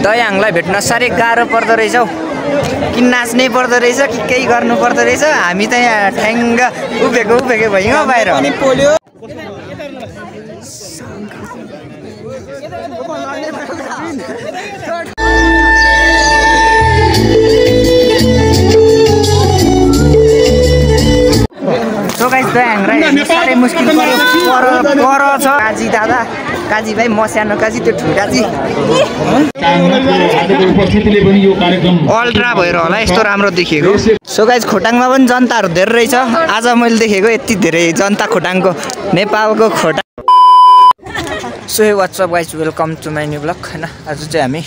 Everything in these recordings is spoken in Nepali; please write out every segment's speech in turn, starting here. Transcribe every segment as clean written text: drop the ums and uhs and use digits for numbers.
दयाङलाई भेट्न साह्रै गाह्रो पर्दो रहेछ हौ। कि नाच्नै पर्दो रहेछ कि केही गर्नु पर्दो रहेछ। हामी त यहाँ ठ्याङ्ग उभिएको भयौँ बाहिर। सो गाइस दयाङ साह्रै मुस्किल पर छ। काजी दादा, काजी भाइ, म सानो काजी, त्यो ठुलो काजी अल्ट्रा भएर होला यस्तो राम्रो देखिएको। सो गाइस खोटाङमा पनि जनताहरू धेरै रहेछ। आज मैले देखेको यति धेरै जनता खोटाङको, नेपालको Khotang. So hey what's up guys, welcome to my new blog होइन। आज चाहिँ हामी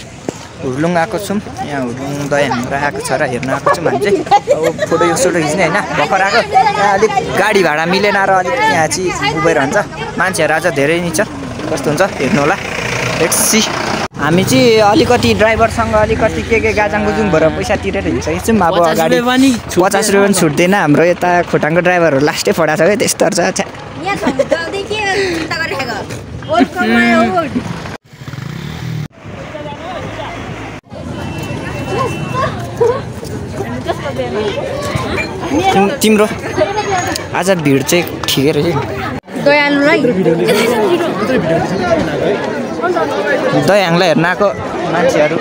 हुर्लुङ आएको छौँ। यहाँ हुर्लुङ दयाङबाट आएको छ र हेर्न आएको छौँ हामी चाहिँ। अब फोटो सोटो खिच्ने होइन, भर्खर आएको। यहाँ अलिक गाडी भाडा मिलेन र अलिक यहाँ चाहिँ उभिएर हुन्छ। मान्छेहरू आज धेरै नै छ, कस्तो हुन्छ हेर्नु होला। Let's see. हामी चाहिँ अलिकति ड्राइभरसँग अलिकति के गाजाङ गुजुङ भएर पैसा तिरेर हिँडिसकेको छौँ। अब अगाडि 50 रुपियाँ पनि छुट्दैन। हाम्रो यता खोटाङको ड्राइभरहरू लास्टै फोडा छ क्या, त्यस्तोहरू छ। तिम्रो आज भिड चाहिँ ठिकै रहेछ। दयाङलाई हेर्न आएको मान्छेहरू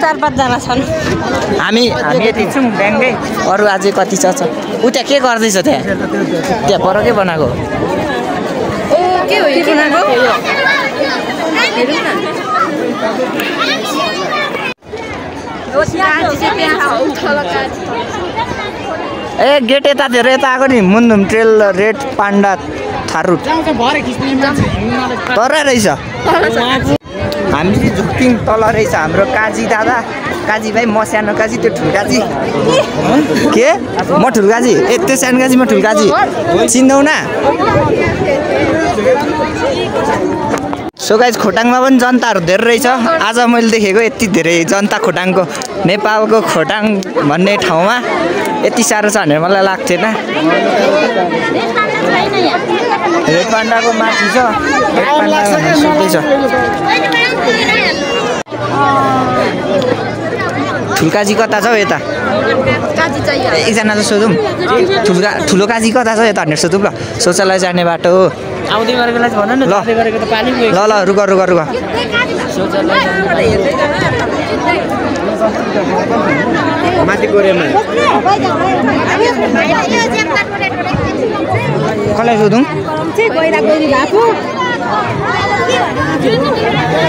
4-5 जना छन्। हामी यति छौँ ब्याङ्कै। अरू अझै कति छ। ऊ त्यहाँ के गर्दैछ त्यहाँ पर के बनाएको के हो यो बनाएको? ए गेट यता धेरै यता आएको नि। Mundhum trail, red panda, Tharu तर रहेछ। हामी चाहिँ झुक्किङ तल रहेछ। हाम्रो काजी दादा, काजी भाइ, म सानो काजी, त्यो ठुलो काजी। के म ठुलो काजी? ए त्यो सानो काजी, म ठुलो काजी। चिन्दैनौ न? सो गाइस खोटाङमा पनि जनताहरू धेरै रहेछ। आज मैले देखेको यति धेरै जनता खोटाङको, नेपालको खोटाङ भन्ने ठाउँमा यति साह्रो छ भनेर मलाई लाग्थेन। रेड पान्डाको माथि छ। ठुल्काजी कता छ हौ यता? एकजना चाहिँ सोधौँ। ठुलो काजी कता छ यता भनेर सोधौँ ल। शौचालय जाने बाटो हो। आउँदै गरेको लागि भन न। जाँदै गरेको त पानी ल रुक। माथि गोरेमा कसलाई सोधौँ?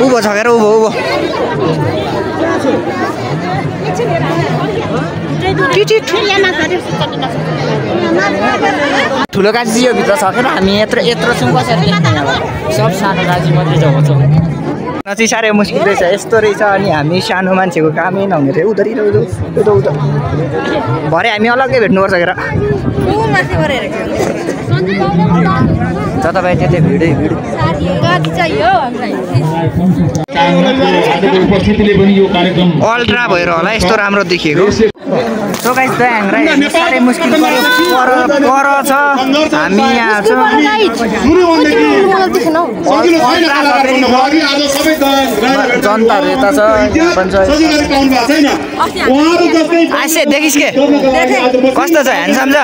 उभो छ क्या उभो। ठुलो काजी यो भित्र छ क्या। हामी यत्रो छौँ, कसरी सब सानो काजी मात्रै जाउँछौँ। चाहिँ साह्रै मुस्किल रहेछ, यस्तो रहेछ। अनि हामी सानो मान्छेको कामै नहुने थियो। उधर भरे हामी अलग्गै भेट्नुपर्छ क्या। तपाईँ त्यतै भिडै भिड अल्ट्रा भएर होला यस्तो राम्रो देखिएको। सो गाइस दयाङ साह्रै मुस्किल पर छ। हामी यहाँ छौँ। जनताहरू यता छ। आइसे देखिस् के कस्तो छ? ह्यान्डसम छ।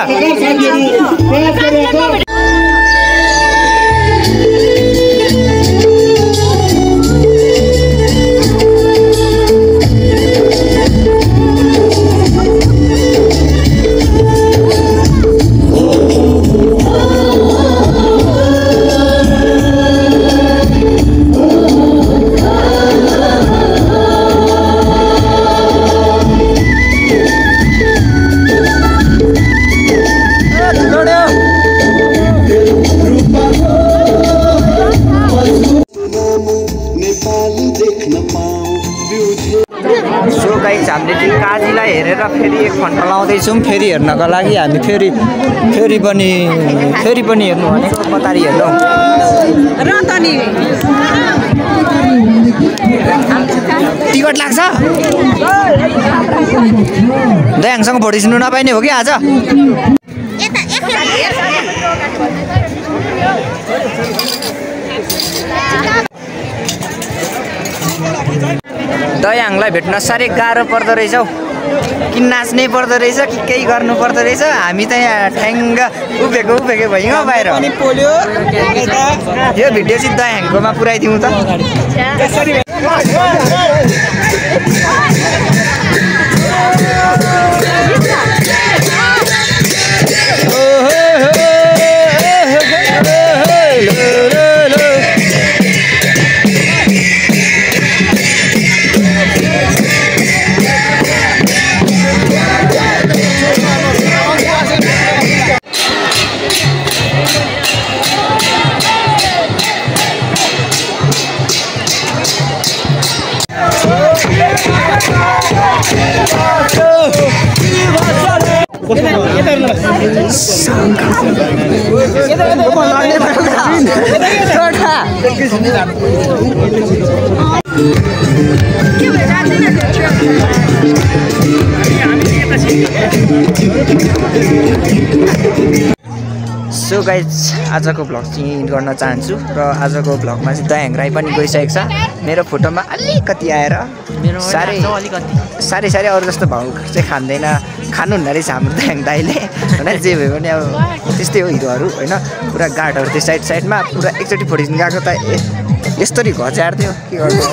हामीले चाहिँ काजीलाई हेरेर फेरि 1 घन्टा लाउँदैछौँ। फेरि हेर्नको लागि हामी फेरि पनि हेर्नु भनेको कतारी हेर्नु र त नि टिकट लाग्छ। दयाङसँग फोटो खिच्नु नपाइने हो कि आज? खोटाङलाई भेट्न साह्रै गाह्रो पर्दो रहेछ हौ कि नाच्नै पर्दो रहेछ कि केही गर्नु पर्दो रहेछ हामी त यहाँ ठ्याङ्ग उभिएको भयौँ बाहिर यो भिडियो चाहिँ दयाङकोमा पुऱ्याइदिउँ त सो गाइज आजको भ्लग चाहिँ गर्न चाहन्छु र आजको भ्लगमा चाहिँ दयाङ राई पनि गइसकेको छ मेरो फोटोमा अलिकति आएर साह्रै अरू जस्तो भाउ चाहिँ खाँदैन खानुहुन्न रहेछ हाम्रो दयाङ दाइले होइन जे भए पनि अब त्यस्तै हो हिरोहरू होइन पुरा गार्डहरू त्यो साइडमा पुरा एकचोटि फोटो खिच्नु गएको त यस्तरी घच्यार्थ्यो के गर्नु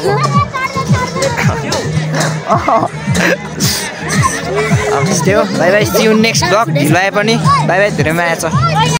अब त्यस्तै हो bye bye see you next vlog ढिलो आए पनि बाई बाई धेरै माया छ